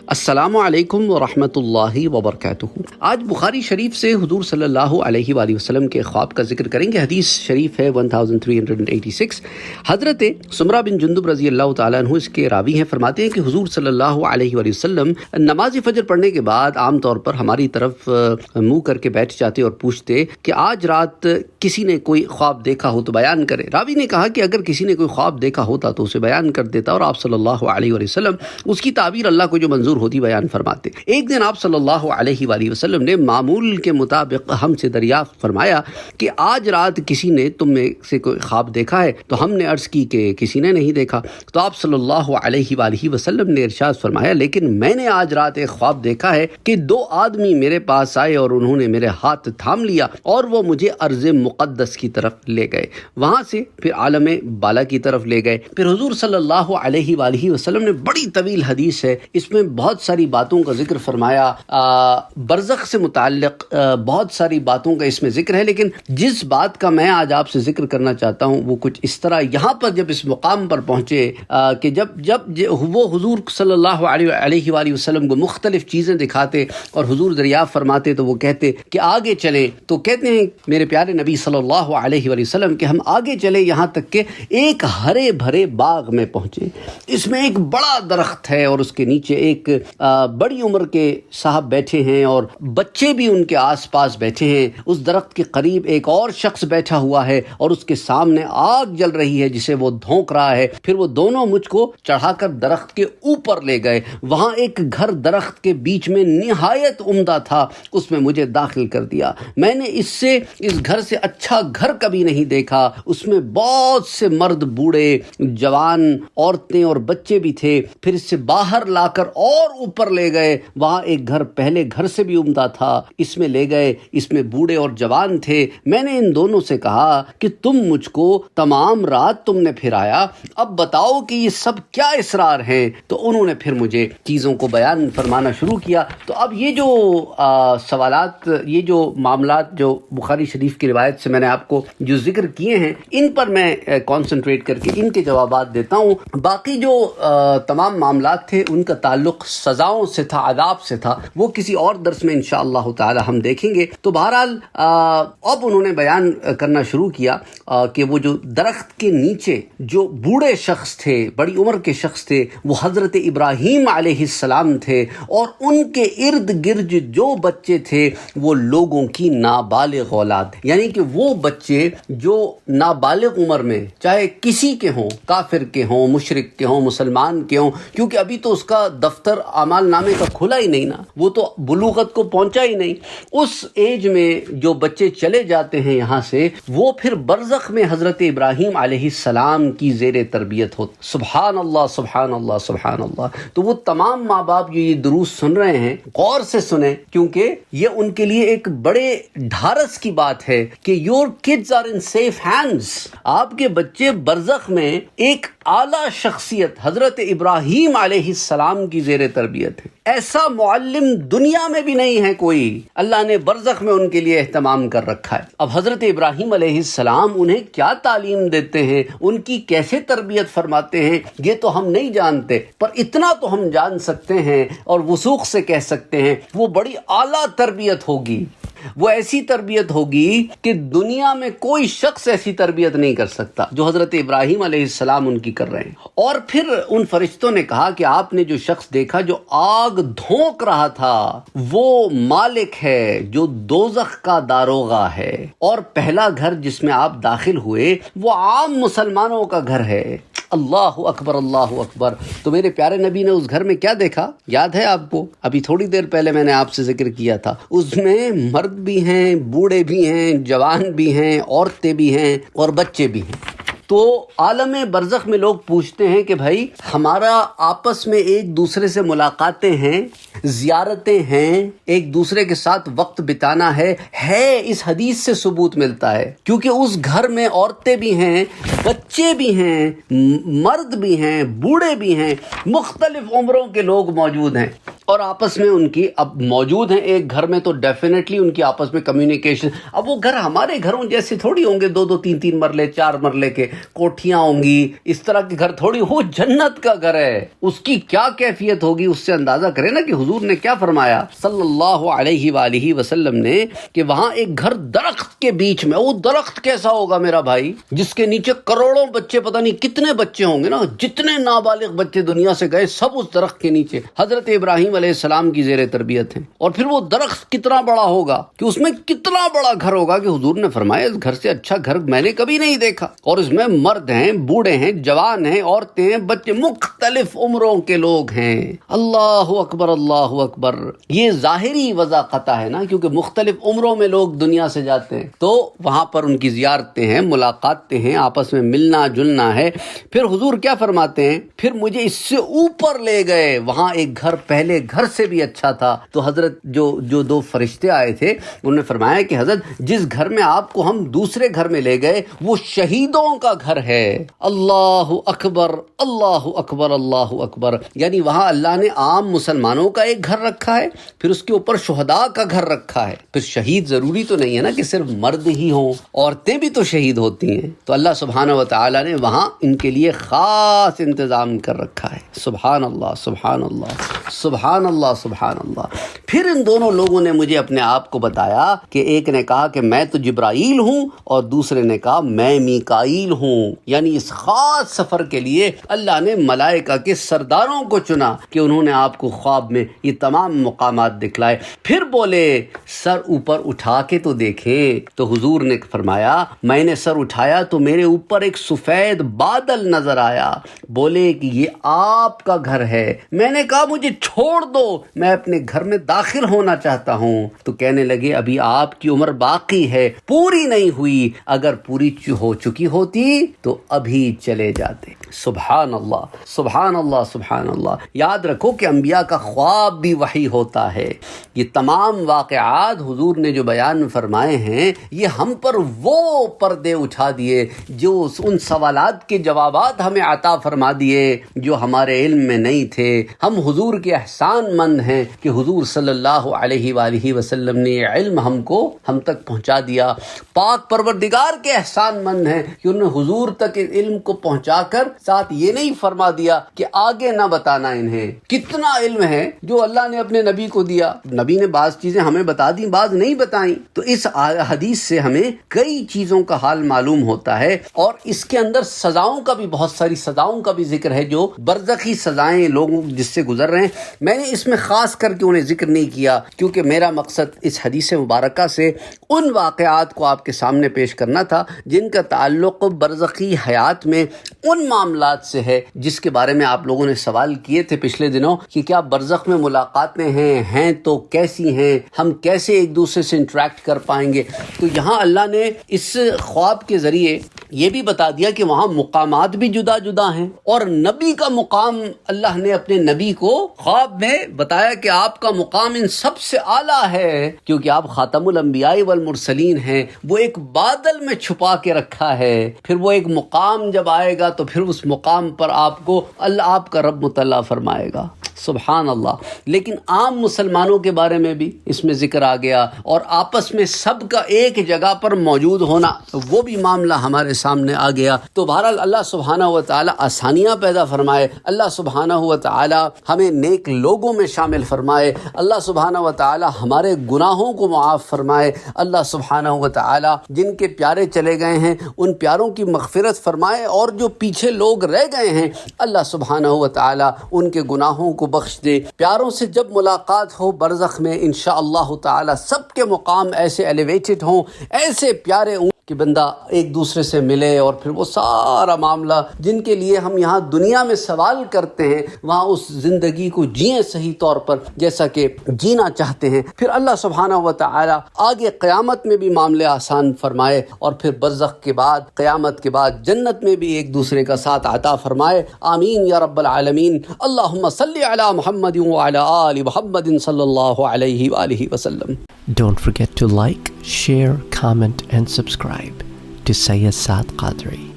السلام علیکم ورحمۃ اللہ وبرکاتہ۔ آج بخاری شریف سے حضور صلی اللہ علیہ وآلہ وسلم کے خواب کا ذکر کریں گے۔ حدیث شریف ہے 1386۔ حضرت سمرہ بن جندب رضی اللہ تعالیٰ عنہ اس کے راوی ہیں، فرماتے ہیں کہ حضور صلی اللہ علیہ وآلہ وسلم نماز فجر پڑھنے کے بعد عام طور پر ہماری طرف منہ کر کے بیٹھ جاتے اور پوچھتے کہ آج رات کسی نے کوئی خواب دیکھا ہو تو بیان کرے۔ راوی نے کہا کہ اگر کسی نے کوئی خواب دیکھا ہوتا تو اسے بیان کر دیتا، اور آپ صلی اللہ علیہ وآلہ وسلم اس کی تعبیر اللہ کو جو منظور ہوتی بیان فرماتے۔ ایک دن آپ صلی اللہ علیہ وآلہ وسلم نے معمول کے مطابق ہم سے دریافت فرمایا کہ آج رات کسی نے تم میں سے کوئی خواب دیکھا ہے؟ تو ہم نے عرض کی کہ کسی نے نہیں دیکھا۔ تو آپ صلی اللہ علیہ وآلہ وسلم نے ارشاد فرمایا لیکن میں نے آج رات ایک خواب دیکھا ہے کہ دو آدمی میرے پاس آئے اور انہوں نے میرے ہاتھ تھام لیا اور وہ مجھے ارض مقدس کی طرف لے گئے، وہاں سے پھر عالم بالا کی طرف لے گئے۔ پھر حضور صلی اللہ علیہ وآلہ وسلم نے بڑی طویل حدیث ہے، اس میں بہت ساری باتوں کا ذکر فرمایا، برزخ سے متعلق بہت ساری باتوں کا اس میں ذکر ہے، لیکن جس بات کا میں آج آپ سے ذکر کرنا چاہتا ہوں وہ کچھ اس طرح یہاں پر جب اس مقام پر پہنچے کہ جب وہ حضور صلی اللہ علیہ وآلہ وسلم کو مختلف چیزیں دکھاتے اور حضور دریافت فرماتے تو وہ کہتے کہ آگے چلیں، تو کہتے ہیں میرے پیارے نبی صلی اللہ علیہ وآلہ وسلم کہ ہم آگے چلے یہاں تک کہ ایک ہرے بھرے باغ میں پہنچے، اس میں ایک بڑا درخت ہے اور اس کے نیچے ایک بڑی عمر کے صاحب بیٹھے ہیں اور بچے بھی ان کے آس پاس بیٹھے ہیں۔ اس درخت کے قریب ایک اور شخص بیٹھا ہوا ہے اور اس کے سامنے آگ جل رہی ہے جسے وہ دھونک رہا ہے۔ پھر وہ دونوں مجھ کو چڑھا کر درخت کے اوپر لے گئے، وہاں ایک گھر درخت کے بیچ میں نہایت عمدہ تھا، اس میں مجھے داخل کر دیا۔ میں نے اس گھر سے اچھا گھر کبھی نہیں دیکھا، اس میں بہت سے مرد، بوڑھے، جوان، عورتیں اور بچے بھی تھے۔ پھر اس سے باہر لا کر اور اوپر لے گئے، وہاں ایک گھر پہلے گھر سے بھی عمدہ تھا، اس میں لے گئے، اس میں بوڑھے اور جوان تھے۔ میں نے ان دونوں سے کہا کہ تم مجھ کو تمام رات تم نے پھرایا، اب بتاؤ کہ یہ سب کیا اسرار ہیں؟ تو انہوں نے پھر مجھے چیزوں کو بیان فرمانا شروع کیا۔ تو اب یہ جو سوالات، یہ جو معاملات جو بخاری شریف کی روایت سے میں نے آپ کو جو ذکر کیے ہیں، ان پر میں کانسنٹریٹ کر کے ان کے جوابات دیتا ہوں۔ باقی جو تمام معاملات تھے ان کا تعلق سزاؤں سے تھا، عذاب سے تھا، وہ کسی اور درس میں انشاءاللہ تعالی ہم دیکھیں گے۔ تو بہرحال اب انہوں نے بیان کرنا شروع کیا کہ وہ جو درخت کے نیچے جو بوڑھے شخص تھے، بڑی عمر کے شخص تھے، وہ حضرت ابراہیم علیہ السلام تھے، اور ان کے ارد گرد جو بچے تھے وہ لوگوں کی نابالغ اولاد، یعنی کہ وہ بچے جو نابالغ عمر میں چاہے کسی کے ہوں، کافر کے ہوں، مشرک کے ہوں، مسلمان کے ہوں، کیونکہ ابھی تو اس کا دفتر اعمال نامے کا کھلا ہی نہیں نا، وہ تو بلوغت کو پہنچا ہی نہیں۔ اس ایج میں جو بچے چلے جاتے ہیں یہاں سے، وہ پھر برزخ میں حضرت ابراہیم علیہ السلام کی زیر تربیت ہوتے۔ سبحان اللہ، سبحان اللہ، سبحان اللہ۔ تو وہ تمام ماں باپ جو یہ دروس سن رہے ہیں غور سے سنیں، کیونکہ یہ ان کے لیے ایک بڑے ڈھارس کی بات ہے کہ your kids are in safe hands, آپ کے بچے برزخ میں ایک اعلیٰ شخصیت حضرت ابراہیم علیہ السلام کی زیر تربیت ہے۔ ایسا معلم دنیا میں بھی نہیں ہے کوئی، اللہ نے برزخ میں ان کے لیے اہتمام کر رکھا ہے۔ اب حضرت ابراہیم علیہ السلام انہیں کیا تعلیم دیتے ہیں، ان کی کیسے تربیت فرماتے ہیں، یہ تو ہم نہیں جانتے، پر اتنا تو ہم جان سکتے ہیں اور وثوق سے کہہ سکتے ہیں وہ بڑی اعلیٰ تربیت ہوگی، وہ ایسی تربیت ہوگی کہ دنیا میں کوئی شخص ایسی تربیت نہیں کر سکتا جو حضرت ابراہیم علیہ السلام ان کی کر رہے ہیں۔ اور پھر ان فرشتوں نے کہا کہ آپ نے جو شخص دیکھا جو آگ دھونک رہا تھا وہ مالک ہے جو دوزخ کا داروغہ ہے، اور پہلا گھر جس میں آپ داخل ہوئے وہ عام مسلمانوں کا گھر ہے۔ اللہ اکبر، اللہ اکبر۔ تو میرے پیارے نبی نے اس گھر میں کیا دیکھا یاد ہے آپ کو؟ ابھی تھوڑی دیر پہلے میں نے آپ سے ذکر کیا تھا، اس میں مرد بھی ہیں، بوڑھے بھی ہیں، جوان بھی ہیں، عورتیں بھی ہیں اور بچے بھی ہیں۔ تو عالم برزخ میں لوگ پوچھتے ہیں کہ بھائی ہمارا آپس میں ایک دوسرے سے ملاقاتیں ہیں، زیارتیں ہیں، ایک دوسرے کے ساتھ وقت بتانا ہے، اس حدیث سے ثبوت ملتا ہے، کیونکہ اس گھر میں عورتیں بھی ہیں، بچے بھی ہیں، مرد بھی ہیں، بوڑھے بھی ہیں، مختلف عمروں کے لوگ موجود ہیں، اور آپس میں ان کی اب موجود ہیں ایک گھر میں، تو ڈیفینیٹلی ان کی آپس میں کمیونیکیشن۔ اب وہ گھر ہمارے گھروں جیسے تھوڑی ہوں گے، 2-2 3-3 مرلے 4 مرلے کے، کوٹھیاں ہوں گی، اس طرح کے گھر تھوڑی، وہ جنت کا گھر ہے، اس کی کیا کیفیت ہوگی اس سے اندازہ کریں نا کہ حضور نے کیا فرمایا صلی اللہ علیہ وآلہ وسلم نے کہ وہاں ایک گھر درخت کے بیچ میں، وہ درخت کیسا ہوگا میرا بھائی، جس کے نیچے کروڑوں بچے، پتہ نہیں کتنے بچے ہوں گے نا، جتنے نابالغ بچے دنیا سے گئے سب اس درخت کے نیچے حضرت ابراہیم علیہ السلام کی زیر تربیت ہیں۔ اور پھر وہ درخت کتنا بڑا ہوگا کہ اس میں کتنا بڑا گھر ہوگا کہ حضور نے فرمایا اس گھر سے اچھا گھر میں نے کبھی نہیں دیکھا، اور اس میں مرد ہیں، بوڑھے ہیں، جوان ہیں، عورتیں ہیں، بچے، مختلف عمروں کے لوگ ہیں۔ اللہ اکبر، اللہ اکبر۔ یہ ظاہری وضاحت ہے نا، کیونکہ مختلف عمروں میں لوگ دنیا سے جاتے ہیں تو وہاں پر ان کی زیارتیں ہیں، ملاقاتیں ہیں، آپس میں ملنا جلنا ہے۔ پھر حضور کیا فرماتے ہیں، پھر مجھے اس سے اوپر لے گئے، وہاں ایک گھر پہلے گھر سے بھی اچھا تھا۔ تو حضرت جو دو فرشتے آئے تھے انہوں نے فرمایا کہ حضرت جس گھر میں آپ کو ہم دوسرے گھر میں لے گئے وہ شہیدوں کا گھر ہے۔ اللہ اکبر، اللہ اکبر، اللہ اکبر۔ یعنی وہاں اللہ نے عام مسلمانوں کا ایک گھر رکھا ہے، پھر اس کے اوپر شہداء کا گھر رکھا ہے۔ پھر شہید ضروری تو نہیں ہے نا کہ صرف مرد ہی ہوں، عورتیں بھی تو شہید ہوتی ہیں، تو اللہ سبحانہ و تعالی نے وہاں ان کے لیے خاص انتظام کر رکھا ہے۔ سبحان اللہ، سبحان اللہ، سبحان اللہ، سبحان اللہ۔ پھر ان دونوں لوگوں نے مجھے اپنے آپ کو بتایا کہ ایک نے کہا کہ میں تو جبرائیل ہوں اور دوسرے نے کہا میں میکائیل ہوں۔ یعنی اس خاص سفر کے لیے اللہ نے ملائکہ کے سرداروں کو چنا کہ انہوں نے آپ کو خواب میں یہ تمام مقامات دکھلائے۔ پھر بولے سر اوپر اٹھا کے تو دیکھیں، تو حضور نے فرمایا میں نے سر اٹھایا تو میرے اوپر ایک سفید بادل نظر آیا، بولے کہ یہ آپ کا گھر ہے۔ میں نے کہا مجھے چھوڑ دو، میں اپنے گھر میں داخل ہونا چاہتا ہوں۔ تو کہنے لگے ابھی آپ کی عمر باقی ہے، پوری نہیں ہوئی، اگر پوری ہو چکی ہوتی تو ابھی چلے جاتے۔ سبحان اللہ، سبحان اللہ، سبحان اللہ۔ یاد رکھو کہ انبیاء کا خواب بھی وحی ہوتا ہے۔ یہ تمام واقعات حضور نے جو بیان فرمائے ہیں یہ ہم پر وہ پردے اٹھا دیے، جو ان سوالات کے جوابات ہمیں عطا فرما دیے جو ہمارے علم میں نہیں تھے۔ ہم حضور کے احسان مند ہیں کہ حضور صلی اللہ علیہ وآلہ وسلم نے یہ علم ہم تک پہنچا دیا۔ پاک پروردگار کے احسان مند ہیں کہ انہوں نے حضور تک علم کو پہنچا کر ساتھ یہ نہیں فرما دیا کہ آگے نہ بتانا انہیں۔ کتنا علم ہے جو اللہ نے اپنے نبی کو دیا، نبی نے بعض چیزیں ہمیں بتا دیں، بعض نہیں بتائیں۔ تو اس حدیث سے ہمیں کئی چیزوں کا حال معلوم ہوتا ہے، اور اس کے اندر سزاؤں کا بھی، بہت ساری سزاؤں کا بھی ذکر ہے جو برزخی سزائیں لوگوں جس سے گزر رہے ہیں۔ میں نے اس میں خاص کر کے انہیں ذکر نہیں کیا کیونکہ میرا مقصد اس حدیث مبارکہ سے ان واقعات کو آپ کے سامنے پیش کرنا تھا جن کا تعلق برزخی حیات میں ان معاملات سے ہے جس کے بارے میں آپ لوگوں نے سوال کیے تھے پچھلے دنوں کہ کیا برزخ میں ملاقاتیں ہیں تو کیسی ہیں، ہم کیسے ایک دوسرے سے انٹریکٹ کر پائیں گے۔ تو یہاں اللہ نے اس خواب کے ذریعے یہ بھی بتا دیا کہ وہاں مقامات بھی جدا جدا ہیں، اور نبی کا مقام اللہ نے اپنے نبی کو خواب میں بتایا کہ آپ کا مقام ان سب سے اعلیٰ ہے کیونکہ آپ خاتم الانبیاء والمرسلین ہیں۔ وہ ایک بادل میں چھپا کے رکھا ہے، پھر وہ ایک مقام جب آئے گا تو پھر اس مقام پر آپ کو اللہ آپ کا رب مطلع فرمائے گا۔ سبحان اللہ۔ لیکن عام مسلمانوں کے بارے میں بھی اس میں ذکر آ گیا، اور آپس میں سب کا ایک جگہ پر موجود ہونا، وہ بھی معاملہ ہمارے سامنے آ گیا۔ تو بہرحال اللہ سبحانہ و تعالی آسانیاں پیدا فرمائے، اللہ سبحانہ و تعالی ہمیں نیک لوگوں میں شامل فرمائے، اللہ سبحانہ و تعالی ہمارے گناہوں کو معاف فرمائے، اللہ سبحانہ و تعالی جن کے پیارے چلے گئے ہیں ان پیاروں کی مغفرت فرمائے، اور جو پیچھے لوگ رہ گئے ہیں اللہ سبحانہ و تعالی ان کے گناہوں کو بخش دے۔ پیاروں سے جب ملاقات ہو برزخ میں انشاءاللہ تعالی سب کے مقام ایسے ایلیویٹڈ ہوں، ایسے پیارے ہوں کہ بندہ ایک دوسرے سے ملے، اور پھر وہ سارا معاملہ جن کے لیے ہم یہاں دنیا میں سوال کرتے ہیں وہاں اس زندگی کو جئیں صحیح طور پر جیسا کہ جینا چاہتے ہیں۔ پھر اللہ سبحانہ و تعالی آگے قیامت میں بھی معاملے آسان فرمائے، اور پھر برزخ کے بعد، قیامت کے بعد جنت میں بھی ایک دوسرے کا ساتھ عطا فرمائے۔ آمین یا رب العالمین۔ اللہم صلی علی محمد وعلی آل محمد صلی اللہ علیہ وآلہ وسلم۔ Don't forget to like, share, comment and subscribe to Sayyid Saad Qadri.